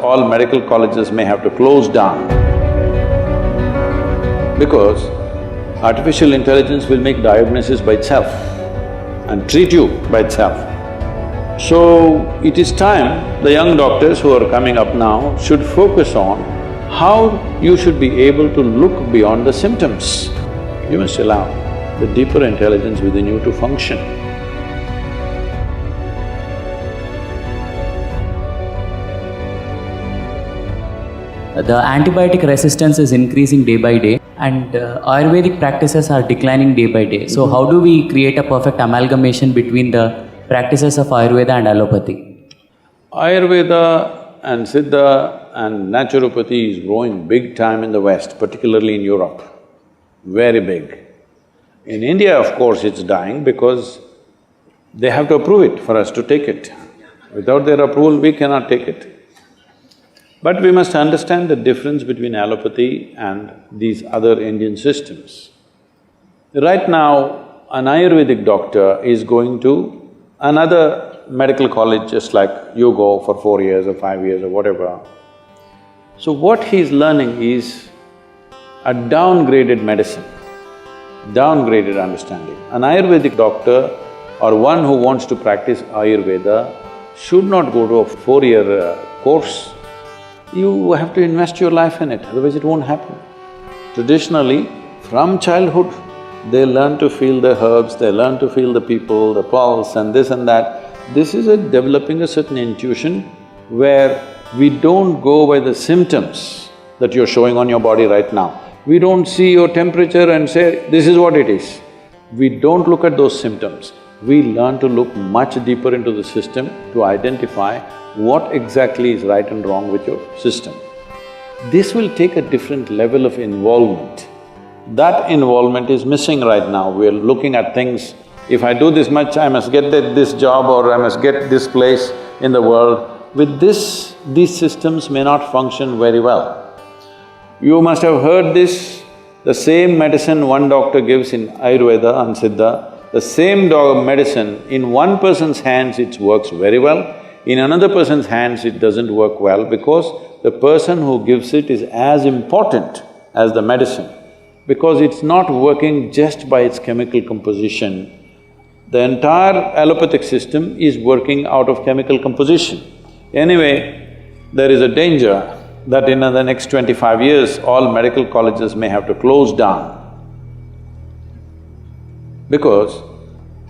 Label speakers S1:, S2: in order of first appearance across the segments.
S1: all medical colleges may have to close down because artificial intelligence will make diagnosis by itself and treat you by itself. So, it is time the young doctors who are coming up now should focus on how you should be able to look beyond the symptoms. You must allow the deeper intelligence within you to function.
S2: The antibiotic resistance is increasing day by day and Ayurvedic practices are declining day by day. So how do we create a perfect amalgamation between the practices of Ayurveda and Allopathy?
S1: Ayurveda and Siddha and naturopathy is growing big time in the West, particularly in Europe, very big. In India, of course, it's dying because they have to approve it for us to take it. Without their approval, we cannot take it. But we must understand the difference between allopathy and these other Indian systems. Right now, an Ayurvedic doctor is going to another medical college just like you go for 4 years or 5 years or whatever. So what he's learning is a downgraded medicine, downgraded understanding. An Ayurvedic doctor or one who wants to practice Ayurveda should not go to a 4-year course. You have to invest your life in it, otherwise it won't happen. Traditionally, from childhood, they learn to feel the herbs, they learn to feel the people, the pulse and this and that. This is developing a certain intuition where we don't go by the symptoms that you're showing on your body right now. We don't see your temperature and say, this is what it is. We don't look at those symptoms. We learn to look much deeper into the system to identify what exactly is right and wrong with your system. This will take a different level of involvement. That involvement is missing right now. We're looking at things, if I do this much, I must get this job or I must get this place in the world. With this, these systems may not function very well. You must have heard this, the same medicine one doctor gives in Ayurveda and Siddha, the same medicine, in one person's hands it works very well, in another person's hands it doesn't work well because the person who gives it is as important as the medicine, because it's not working just by its chemical composition. The entire allopathic system is working out of chemical composition. Anyway, there is a danger that in the next 25 years, all medical colleges may have to close down because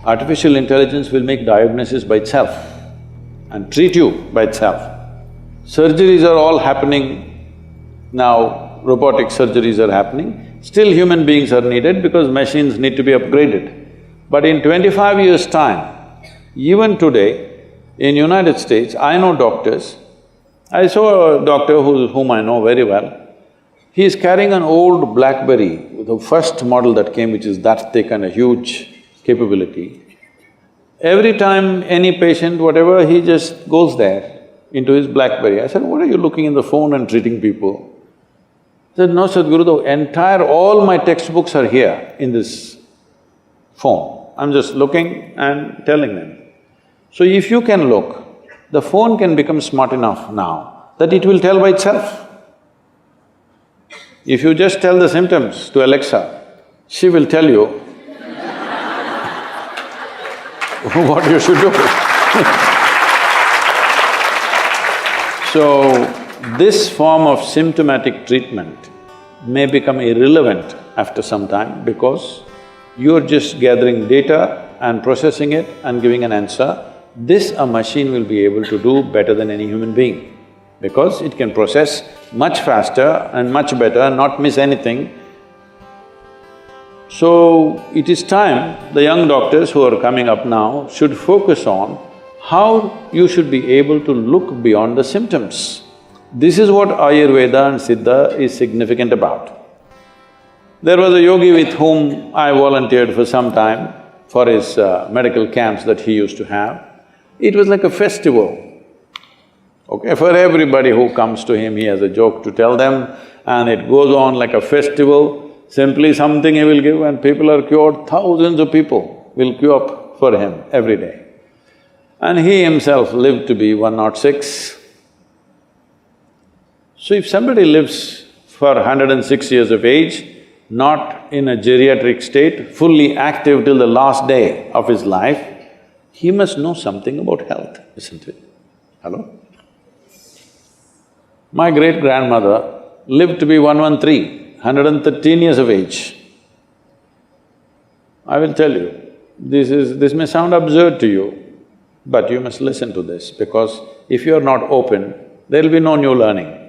S1: artificial intelligence will make diagnosis by itself and treat you by itself. Surgeries are all happening now, robotic surgeries are happening. Still human beings are needed because machines need to be upgraded. But in 25 years' time, even today, in United States, I know doctors. I saw a doctor whom I know very well. He is carrying an old BlackBerry, the first model that came, which is that thick and a huge capability. Every time any patient, whatever, he just goes there into his BlackBerry. I said, what are you looking in the phone and treating people? He said, no, Sadhguru, all my textbooks are here in this phone. I'm just looking and telling them. So if you can look, the phone can become smart enough now that it will tell by itself. If you just tell the symptoms to Alexa, she will tell you what you should do. So, this form of symptomatic treatment may become irrelevant after some time because you're just gathering data and processing it and giving an answer. This a machine will be able to do better than any human being because it can process much faster and much better and not miss anything. So, it is time the young doctors who are coming up now should focus on how you should be able to look beyond the symptoms. This is what Ayurveda and Siddha is significant about. There was a yogi with whom I volunteered for some time for his medical camps that he used to have. It was like a festival. Okay, for everybody who comes to him, he has a joke to tell them and it goes on like a festival. Simply something he will give and people are cured, thousands of people will queue up for him every day. And he himself lived to be 106. So if somebody lives for 106 years of age, not in a geriatric state, fully active till the last day of his life, he must know something about health, isn't it? Hello? My great-grandmother lived to be 113, 113 years of age. I will tell you, this may sound absurd to you, but you must listen to this because if you are not open, there will be no new learning.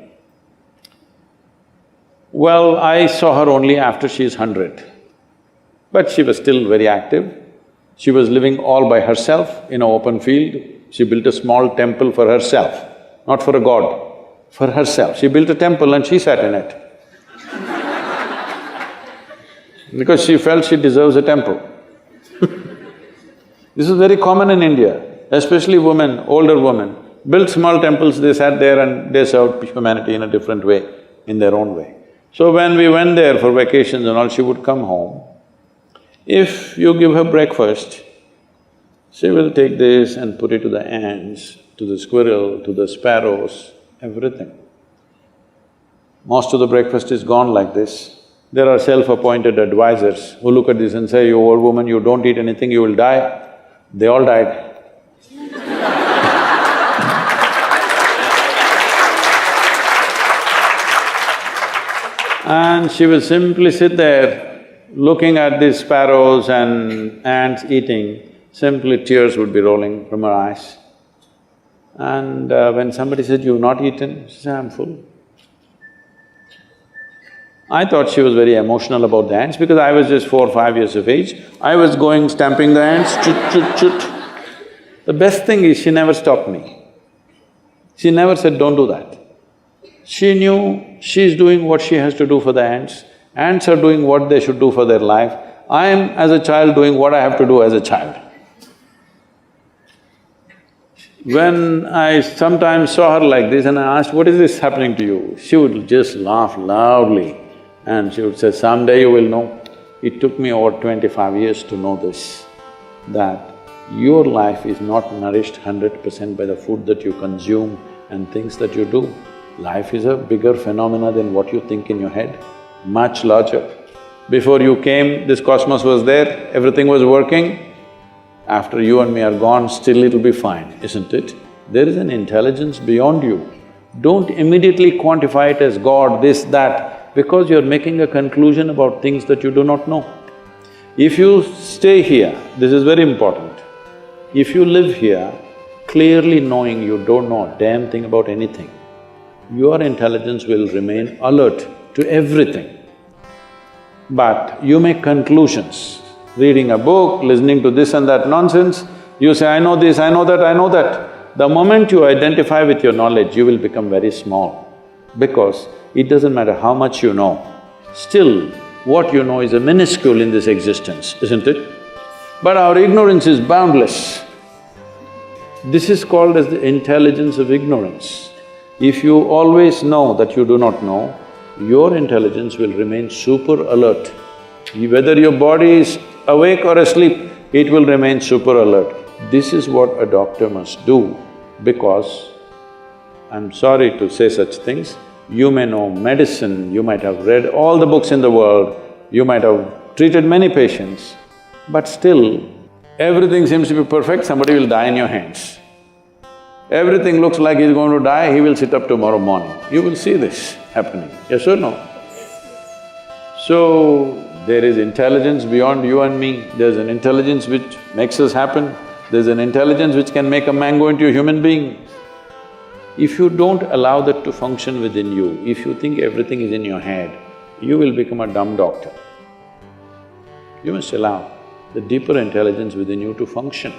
S1: Well, I saw her only after she is 100, but she was still very active. She was living all by herself in an open field. She built a small temple for herself, not for a god, for herself. She built a temple and she sat in it because she felt she deserves a temple. This is very common in India, especially women, older women, built small temples, they sat there and they served humanity in a different way, in their own way. So when we went there for vacations and all, she would come home. If you give her breakfast, she will take this and put it to the ants, to the squirrel, to the sparrows, everything. Most of the breakfast is gone like this. There are self-appointed advisors who look at this and say, "You old woman, you don't eat anything, you will die." They all died. And she will simply sit there looking at these sparrows and ants eating, simply tears would be rolling from her eyes. And when somebody said, "You've not eaten?" She said, "I'm full." I thought she was very emotional about the ants because I was just 4 or 5 years of age. I was going stamping the ants, chut, chut, chut. The best thing is she never stopped me. She never said, "Don't do that." She knew she's doing what she has to do for the ants are doing what they should do for their life. I am, as a child, doing what I have to do as a child. When I sometimes saw her like this and I asked, "What is this happening to you?" She would just laugh loudly and she would say, "Someday you will know." It took me over 25 years to know this, that your life is not nourished 100% by the food that you consume and things that you do. Life is a bigger phenomena than what you think in your head, much larger. Before you came, this cosmos was there, everything was working. After you and me are gone, still it'll be fine, isn't it? There is an intelligence beyond you. Don't immediately quantify it as God, this, that, because you're making a conclusion about things that you do not know. If you stay here, this is very important, if you live here clearly knowing you don't know a damn thing about anything, your intelligence will remain alert to everything. But you make conclusions, reading a book, listening to this and that nonsense, you say, "I know this, I know that, I know that." The moment you identify with your knowledge, you will become very small because it doesn't matter how much you know, still what you know is a minuscule in this existence, isn't it? But our ignorance is boundless. This is called as the intelligence of ignorance. If you always know that you do not know, your intelligence will remain super alert. Whether your body is awake or asleep, it will remain super alert. This is what a doctor must do because, I'm sorry to say such things, you may know medicine, you might have read all the books in the world, you might have treated many patients, but still, everything seems to be perfect, somebody will die in your hands. Everything looks like he's going to die, he will sit up tomorrow morning. You will see this happening, yes or no? So, there is intelligence beyond you and me, there's an intelligence which makes us happen, there's an intelligence which can make a mango into a human being. If you don't allow that to function within you, if you think everything is in your head, you will become a dumb doctor. You must allow the deeper intelligence within you to function.